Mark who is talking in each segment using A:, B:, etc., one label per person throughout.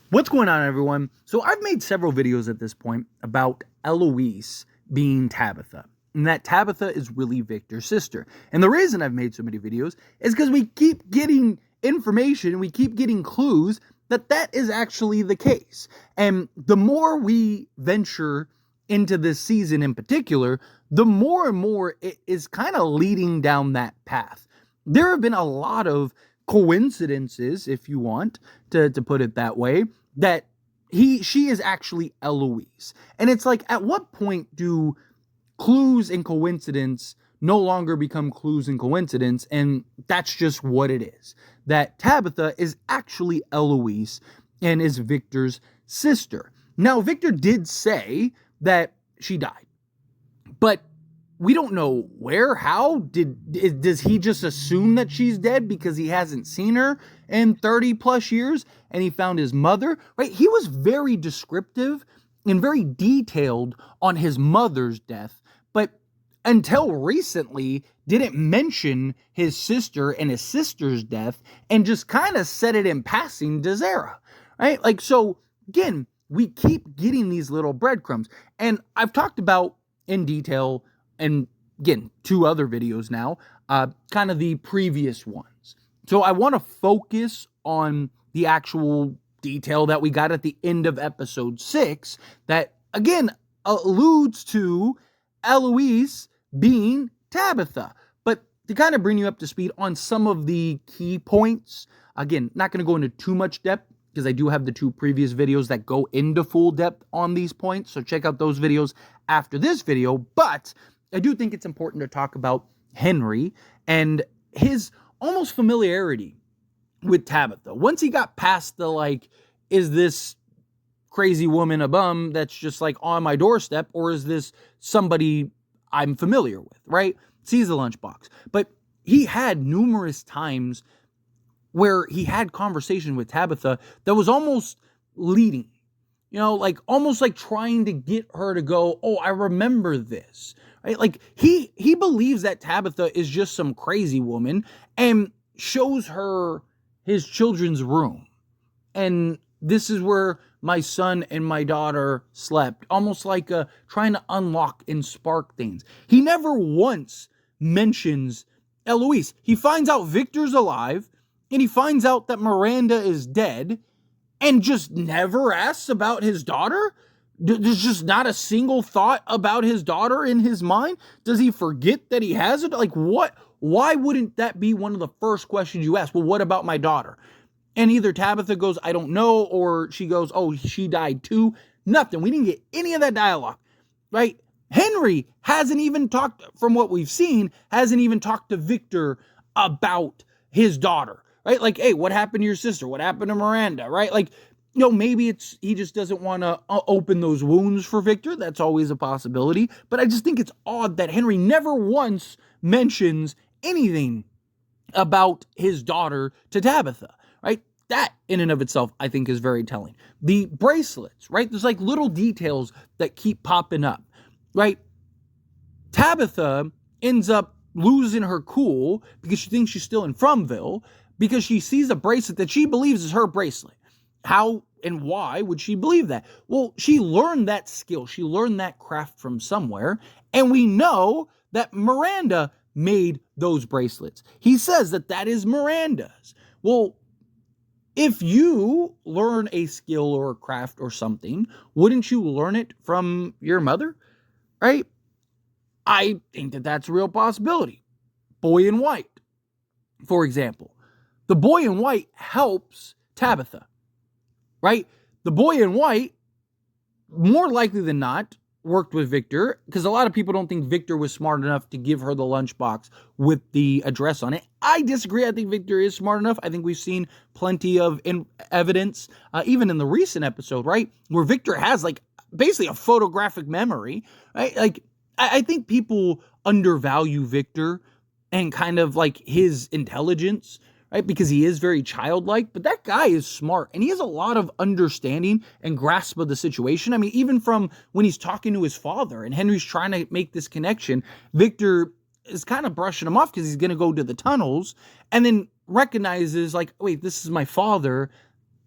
A: What's going on, everyone? So I've made several videos at this point about Eloise being Tabitha, and that Tabitha is really Victor's sister. And the reason I've made so many videos is because we keep getting information, we keep getting clues that is actually the case. And the more we venture into this season in particular, the more and more it is kind of leading down that path. There have been a lot of coincidences, if you want to put it that way, that she is actually Eloise. And it's like, at what point do clues and coincidence no longer become clues and coincidence? And that's just what it is. That Tabitha is actually Eloise and is Victor's sister. Now, Victor did say that she died, but we don't know where, how. Does he just assume that she's dead because he hasn't seen her in 30 plus years and he found his mother, right? He was very descriptive and very detailed on his mother's death, but until recently didn't mention his sister and his sister's death and just kind of said it in passing to Zara, right? Like, so again, we keep getting these little breadcrumbs, and I've talked about in detail, and again, 2 other videos now, kind of the previous ones. So I want to focus on the actual detail that we got at the end of episode 6 that, again, alludes to Eloise being Tabitha. But to kind of bring you up to speed on some of the key points, again, not going to go into too much depth because I do have the 2 previous videos that go into full depth on these points. So check out those videos after this video. But I do think it's important to talk about Henry and his almost familiarity with Tabitha. Once he got past the, like, is this crazy woman a bum that's just like on my doorstep, or is this somebody I'm familiar with, right? Sees the lunchbox. But he had numerous times where he had conversation with Tabitha that was almost leading, like almost like trying to get her to go, oh, I remember this, right? Like he believes that Tabitha is just some crazy woman and shows her his children's room. And this is where my son and my daughter slept, almost like trying to unlock and spark things. He never once mentions Eloise. He finds out Victor's alive, and he finds out that Miranda is dead, and just never asks about his daughter? There's just not a single thought about his daughter in his mind? Does he forget that he has it? Like, what? Why wouldn't that be one of the first questions you ask? Well, what about my daughter? And either Tabitha goes, I don't know, or she goes, oh, she died too. Nothing. We didn't get any of that dialogue, right? Henry hasn't even talked, from what we've seen, hasn't even talked to Victor about his daughter, right? Like, hey, what happened to your sister? What happened to Miranda, right? Like, maybe he just doesn't want to open those wounds for Victor. That's always a possibility. But I just think it's odd that Henry never once mentions anything about his daughter to Tabitha, right? That in and of itself, I think, is very telling. The bracelets, right? There's like little details that keep popping up, right? Tabitha ends up losing her cool because she thinks she's still in FROMVILLE because she sees a bracelet that she believes is her bracelet. How and why would she believe that? Well, she learned that skill. She learned that craft from somewhere. And we know that Miranda made those bracelets. He says that is Miranda's. Well, if you learn a skill or a craft or something, wouldn't you learn it from your mother? Right? I think that's a real possibility. Boy in white, for example. The boy in white helps Tabitha, right? The boy in white, more likely than not, worked with Victor, because a lot of people don't think Victor was smart enough to give her the lunchbox with the address on it. I disagree. I think Victor is smart enough. I think we've seen plenty of evidence, even in the recent episode, right, where Victor has like basically a photographic memory, right? Like, I think people undervalue Victor and kind of like his intelligence, right? Because he is very childlike, but that guy is smart and he has a lot of understanding and grasp of the situation. I mean, even from when he's talking to his father and Henry's trying to make this connection, Victor is kind of brushing him off because he's going to go to the tunnels and then recognizes like, wait, this is my father.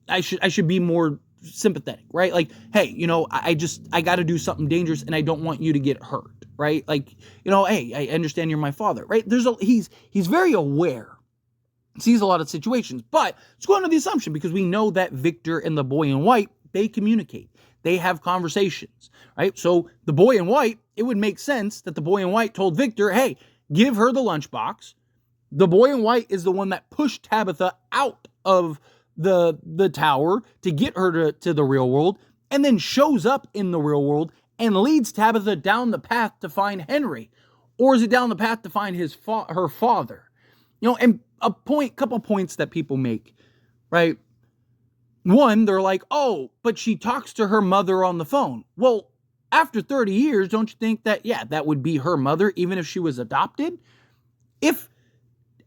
A: I should be more sympathetic, right? Like, hey, you know, I got to do something dangerous and I don't want you to get hurt, right? Like, you know, hey, I understand you're my father, right? He's very aware, sees a lot of situations, but let's go under the assumption, because we know that Victor and the boy in white, they communicate, they have conversations, right? So the boy in white, it would make sense that the boy in white told Victor, hey, give her the lunchbox. The boy in white is the one that pushed Tabitha out of the tower to get her to the real world, and then shows up in the real world and leads Tabitha down the path to find Henry. Or is it down the path to find her father? You know, and couple points that people make, right? One, they're like, oh, but she talks to her mother on the phone. Well, after 30 years, don't you think that, yeah, that would be her mother, even if she was adopted? If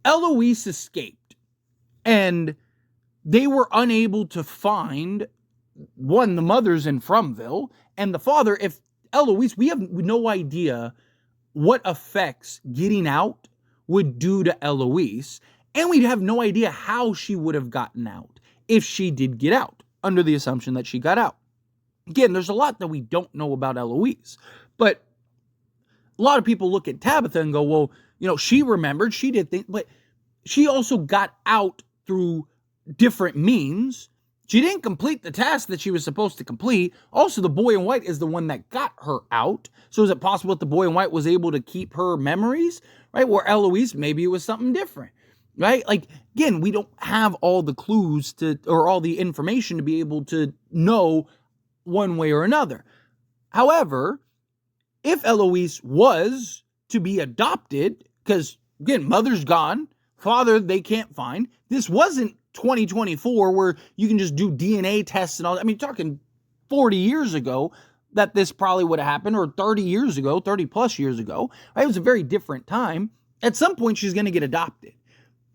A: Eloise escaped and they were unable to find, one, the mother's in FROMVILLE, and the father, if Eloise, we have no idea what effects getting out would do to Eloise, and we'd have no idea how she would have gotten out if she did get out, under the assumption that she got out. Again, there's a lot that we don't know about Eloise, but a lot of people look at Tabitha and go, well, you know, she remembered, she did things, but she also got out through different means. She didn't complete the task that she was supposed to complete. Also, the boy in white is the one that got her out. So is it possible that the boy in white was able to keep her memories, right? Where Eloise, maybe it was something different, right? Like, again, we don't have all the clues or all the information to be able to know one way or another. However, if Eloise was to be adopted, because, again, mother's gone, father they can't find, this wasn't 2024 where you can just do DNA tests and all that. I mean, talking 40 years ago that this probably would have happened, or 30 years ago, 30 plus years ago, right? It was a very different time. At some point, she's going to get adopted.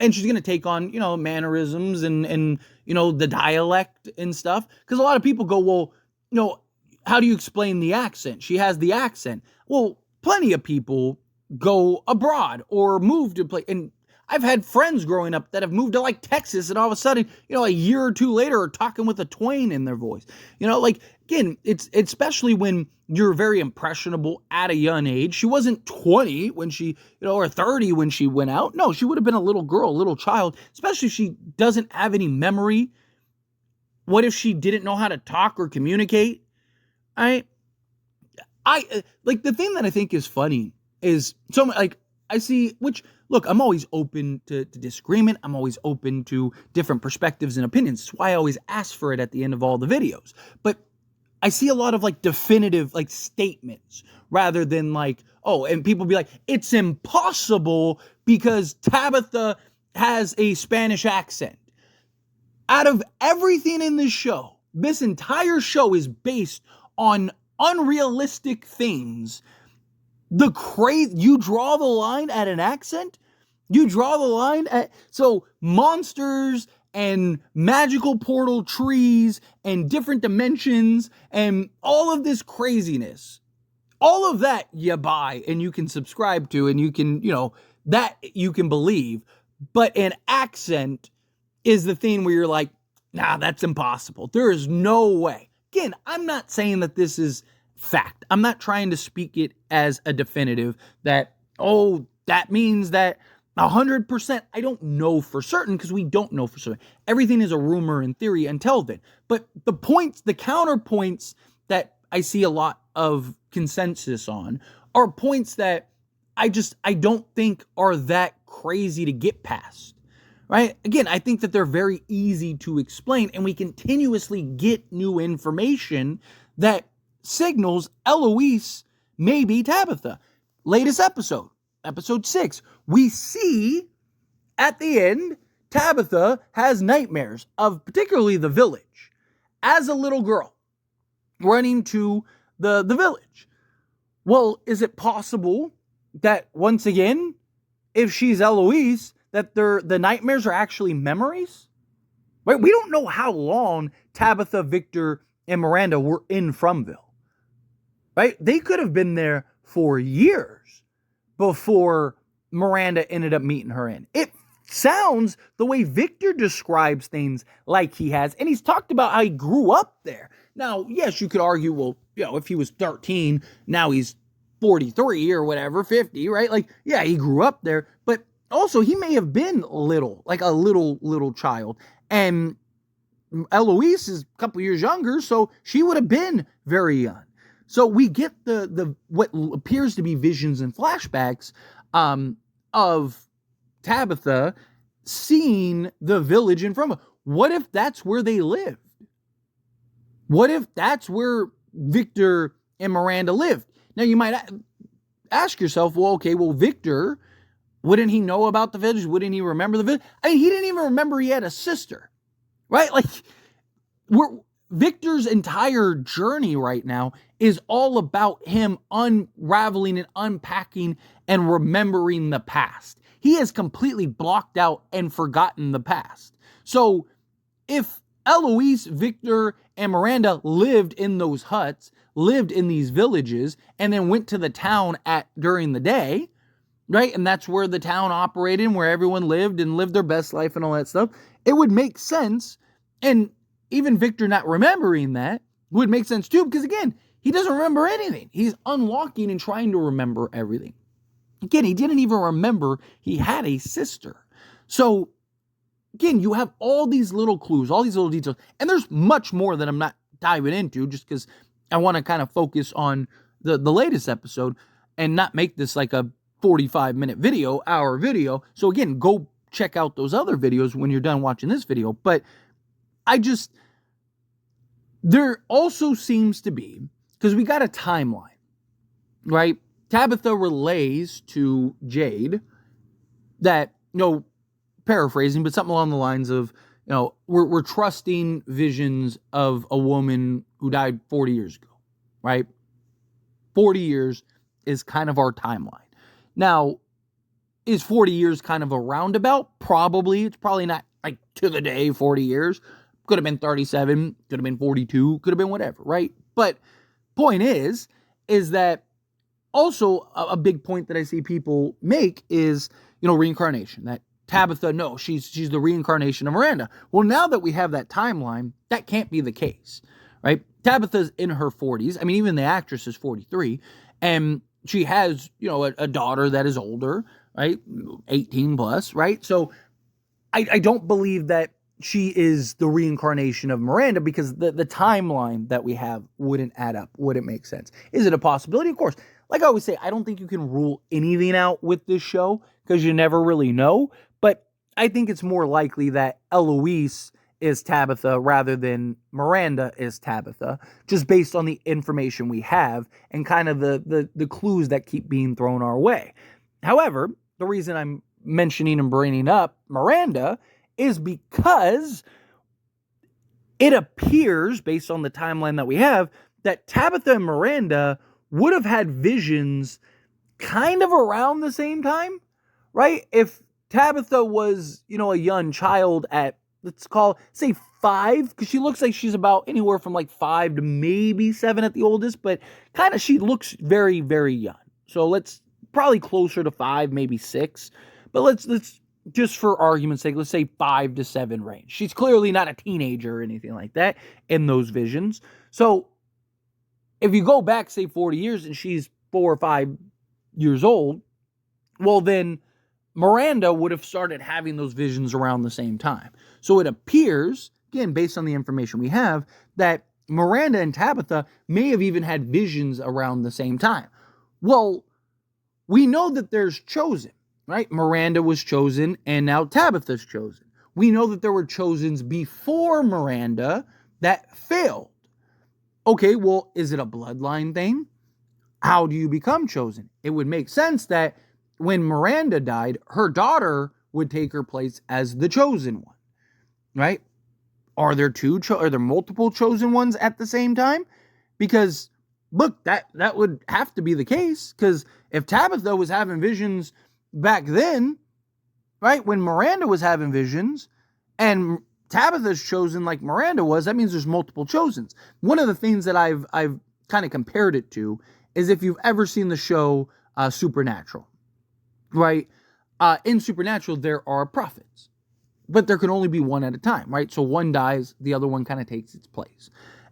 A: And she's going to take on, you know, mannerisms and, you know, the dialect and stuff. Because a lot of people go, well, you know, how do you explain the accent? She has the accent. Well, plenty of people go abroad or move to play. And I've had friends growing up that have moved to like Texas, and all of a sudden, you know, a year or two later are talking with a twang in their voice. You know, like, again, it's especially when you're very impressionable at a young age. She wasn't 20 when she, you know, or 30 when she went out. No, she would have been a little girl, a little child, especially if she doesn't have any memory. What if she didn't know how to talk or communicate? I like, the thing that I think is funny is, so like, I see, which, look, I'm always open to disagreement. I'm always open to different perspectives and opinions. That's why I always ask for it at the end of all the videos. But I see a lot of like definitive like statements rather than like, oh, and people be like, it's impossible because Tabitha has a Spanish accent. Out of everything in this show, this entire show is based on unrealistic things. You draw the line at an accent? You draw the line at, so monsters and magical portal trees and different dimensions and all of this craziness, all of that you buy and you can subscribe to and you can, you know, that you can believe. But an accent is the thing where you're like, nah, that's impossible. There is no way. Again, I'm not saying that this is fact. I'm not trying to speak it as a definitive that, oh, that means that 100%. I don't know for certain because we don't know for certain. Everything is a rumor and theory until then. But the points, the counterpoints that I see a lot of consensus on are points that I don't think are that crazy to get past. Right? Again, I think that they're very easy to explain, and we continuously get new information that signals Eloise may be Tabitha. Latest episode 6, we see at the end, Tabitha has nightmares of particularly the village as a little girl running to the village. Well, is it possible that once again, if she's Eloise, that the nightmares are actually memories? Right? We don't know how long Tabitha, Victor, and Miranda were in FROMVILLE. Right? They could have been there for years before Miranda ended up meeting her in. It sounds the way Victor describes things like he has. And he's talked about how he grew up there. Now, yes, you could argue, well, if he was 13, now he's 43 or whatever, 50, right? Like, yeah, he grew up there, but also he may have been little, like a little child. And Eloise is a couple years younger, so she would have been very young. So we get the what appears to be visions and flashbacks of Tabitha seeing the village in front of her. What if that's where they lived? What if that's where Victor and Miranda lived? Now you might ask yourself, well, Victor, wouldn't he know about the village? Wouldn't he remember the village? I mean, he didn't even remember he had a sister, right? Like, Victor's entire journey right now is all about him unraveling and unpacking and remembering the past. He has completely blocked out and forgotten the past. So if Eloise, Victor, and Miranda lived in those huts, lived in these villages, and then went to the town during the day, right? And that's where the town operated and where everyone lived and lived their best life and all that stuff. It would make sense. And even Victor not remembering that would make sense too, because again, he doesn't remember anything. He's unlocking and trying to remember everything. Again, he didn't even remember he had a sister. So again, you have all these little clues, all these little details, and there's much more that I'm not diving into just because I want to kind of focus on the latest episode and not make this like a 45-minute video, hour video. So again, go check out those other videos when you're done watching this video. But there also seems to be, because we got a timeline, right? Tabitha relays to Jade that, paraphrasing, but something along the lines of, we're trusting visions of a woman who died 40 years ago, right? 40 years is kind of our timeline. Now, is 40 years kind of a roundabout? Probably. It's probably not like to the day 40 years. Could have been 37, could have been 42, could have been whatever, right? But point is that also a big point that I see people make is, reincarnation. That Tabitha, no, she's the reincarnation of Miranda. Well, now that we have that timeline, that can't be the case, right? Tabitha's in her 40s. I mean, even the actress is 43, and she has, a daughter that is older, right? 18 plus, right? So I don't believe that she is the reincarnation of Miranda because the timeline that we have wouldn't add up, wouldn't make sense. Is it a possibility? Of course. Like I always say, I don't think you can rule anything out with this show because you never really know. But I think it's more likely that Eloise is Tabitha rather than Miranda is Tabitha, just based on the information we have and kind of the clues that keep being thrown our way. However, the reason I'm mentioning and bringing up Miranda is because it appears, based on the timeline that we have, that Tabitha and Miranda would have had visions kind of around the same time, right? If Tabitha was, a young child at, say 5, because she looks like she's about anywhere from like 5 to maybe 7 at the oldest, but kind of she looks very, very young. So let's probably closer to 5, maybe 6, but let's just for argument's sake, let's say 5 to 7 range. She's clearly not a teenager or anything like that in those visions. So if you go back, say 40 years and she's 4 or 5 years old, well then Miranda would have started having those visions around the same time. So it appears, again, based on the information we have, that Miranda and Tabitha may have even had visions around the same time. Well, we know that there's chosen, right? Miranda was chosen and now Tabitha's chosen. We know that there were chosens before Miranda that failed. Okay, well, is it a bloodline thing? How do you become chosen? It would make sense that when Miranda died, her daughter would take her place as the chosen one, right? Are there multiple chosen ones at the same time? Because look, that would have to be the case, because if Tabitha was having visions back then, right, when Miranda was having visions, and Tabitha's chosen like Miranda was, that means there's multiple chosens. One of the things that I've kind of compared it to is if you've ever seen the show Supernatural, right? in Supernatural, there are prophets, but there can only be one at a time, right? So one dies, the other one kind of takes its place.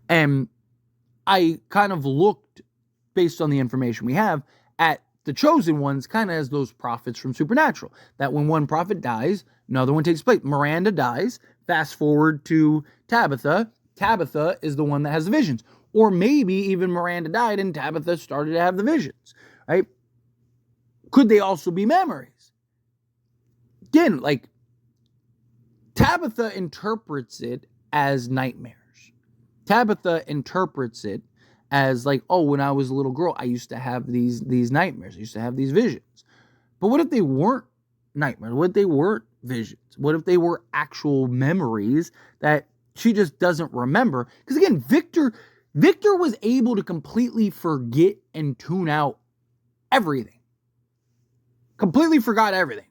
A: And I kind of looked, based on the information we have, at the chosen ones kind of as those prophets from Supernatural. That when one prophet dies, another one takes place. Miranda dies. Fast forward to Tabitha. Tabitha is the one that has the visions. Or maybe even Miranda died and Tabitha started to have the visions, right? Could they also be memories? Again, like, Tabitha interprets it as nightmares. Tabitha interprets it as like, oh, when I was a little girl, I used to have these nightmares. I used to have these visions. But what if they weren't nightmares? What if they weren't visions? What if they were actual memories that she just doesn't remember? Because again, Victor was able to completely forget and tune out everything. Completely forgot everything.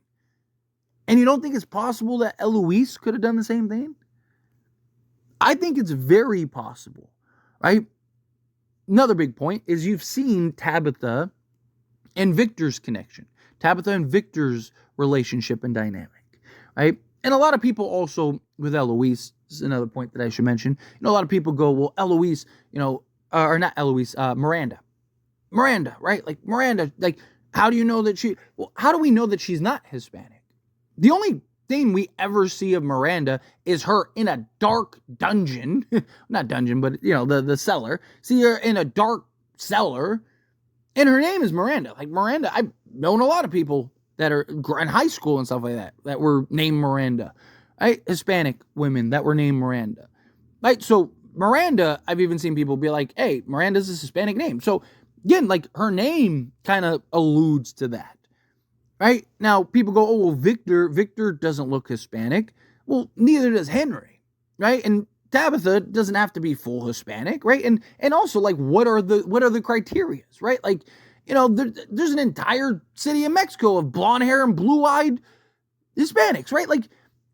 A: And you don't think it's possible that Eloise could have done the same thing? I think it's very possible, right? Another big point is you've seen Tabitha and Victor's connection. Tabitha and Victor's relationship and dynamic, right? And a lot of people also, with Eloise, this is another point that I should mention, a lot of people go, well, Eloise, or not Eloise, Miranda, right? Like, Miranda, like, how do you know that how do we know that she's not Hispanic? The only thing we ever see of Miranda is her in a dark dungeon, not dungeon, but the cellar. See her in a dark cellar, and her name is Miranda. Like, Miranda, I've known a lot of people that are in high school and stuff like that were named Miranda, right? Hispanic women that were named Miranda, right? So Miranda, I've even seen people be like, hey, Miranda's a Hispanic name. So again, like, her name kind of alludes to that. Right? Now, people go, oh, well, Victor doesn't look Hispanic. Well, neither does Henry, right? And Tabitha doesn't have to be full Hispanic, right? And also, like, what are the criterias, right? Like, there's an entire city in Mexico of blonde hair and blue-eyed Hispanics, right? Like,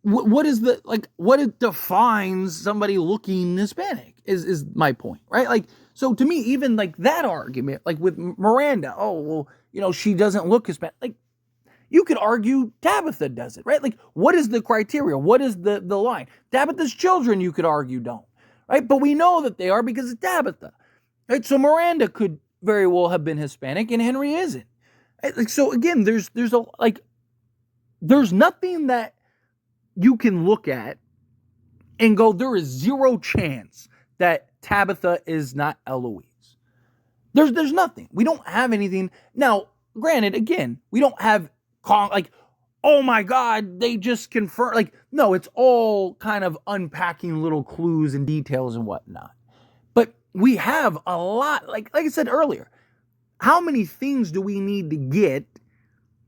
A: what defines somebody looking Hispanic is my point, right? Like, so to me, even like that argument, like with Miranda, oh, well, she doesn't look Hispanic, like, you could argue Tabitha does it, right? Like, what is the criteria? What is the line? Tabitha's children, you could argue, don't, right? But we know that they are because of Tabitha, right? So Miranda could very well have been Hispanic and Henry isn't. Right? Like, so again, there's nothing that you can look at and go, there is zero chance that Tabitha is not Eloise. There's nothing. We don't have anything. Now, granted, again, we don't have like, oh my God, they just confirmed. Like, no, it's all kind of unpacking little clues and details and whatnot. But we have a lot, like I said earlier, how many things do we need to get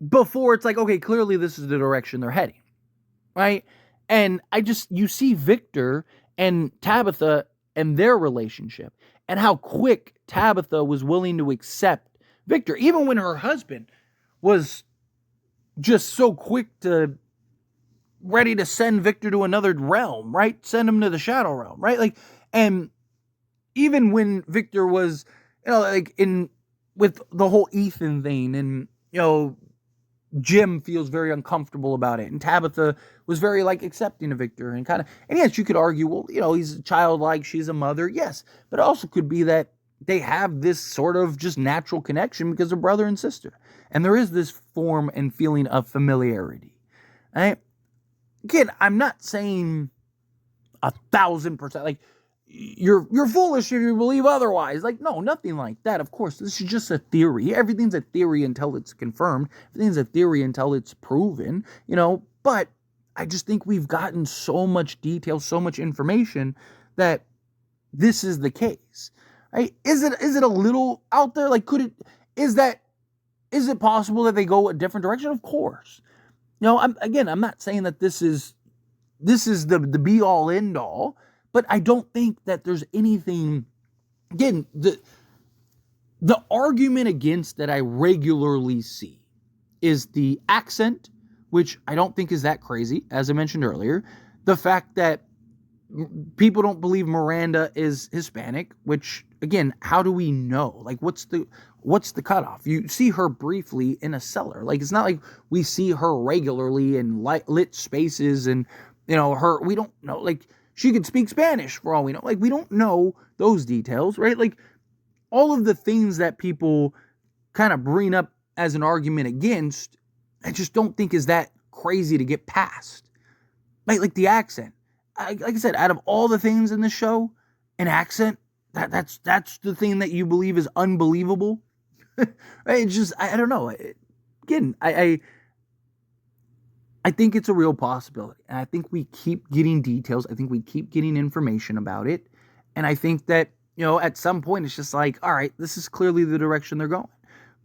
A: before it's like, okay, clearly this is the direction they're heading, right? And you see Victor and Tabitha and their relationship and how quick Tabitha was willing to accept Victor, even when her husband was just so quick ready to send Victor to another realm, right? Send him to the shadow realm, right? Like, and even when Victor was, like with the whole Ethan thing, and, Jim feels very uncomfortable about it, and Tabitha was very like accepting of Victor and and yes, you could argue, well, he's childlike, she's a mother, yes, but it also could be that they have this sort of just natural connection because they're brother and sister. And there is this form and feeling of familiarity. Right? Again, I'm not saying 1,000%. Like, you're foolish if you believe otherwise. Like, no, nothing like that. Of course, this is just a theory. Everything's a theory until it's confirmed. Everything's a theory until it's proven. But I just think we've gotten so much detail, so much information that this is the case. Right? Is it a little out there? Like, is it possible that they go a different direction? Of course. I'm not saying that this is the be all end all, but I don't think that there's anything. Again, the argument against that I regularly see is the accent, which I don't think is that crazy, as I mentioned earlier. The fact that people don't believe Miranda is Hispanic, which, again, how do we know? Like, what's the cutoff? You see her briefly in a cellar. Like, it's not like we see her regularly in lit spaces and, we don't know. Like, she could speak Spanish for all we know. Like, we don't know those details, right? Like, all of the things that people kind of bring up as an argument against, I just don't think is that crazy to get past. Like the accent. Like I said, out of all the things in the show, an accent, that's the thing that you believe is unbelievable. Right? It's just, I don't know. Again, I think it's a real possibility. And I think we keep getting details. I think we keep getting information about it. And I think that, at some point it's just like, all right, this is clearly the direction they're going.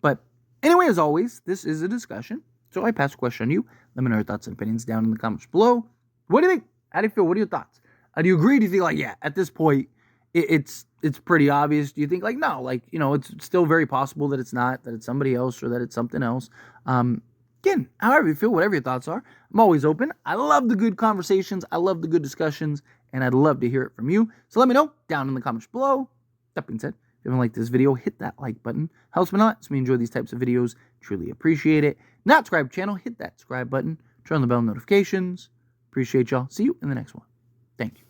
A: But anyway, as always, this is a discussion. So I pass the question on you. Let me know your thoughts and opinions down in the comments below. What do you think? How do you feel? What are your thoughts? Do you agree? Do you think like, yeah, at this point, it's pretty obvious? Do you think like, no, like, it's still very possible that it's not, that it's somebody else or that it's something else? Again, however you feel, whatever your thoughts are, I'm always open. I love the good conversations. I love the good discussions, and I'd love to hear it from you. So let me know down in the comments below. That being said, if you haven't liked this video, hit that like button. Helps me a lot. So we enjoy these types of videos. Truly appreciate it. Not subscribe to the channel, hit that subscribe button. Turn on the bell notifications. Appreciate y'all. See you in the next one. Thank you.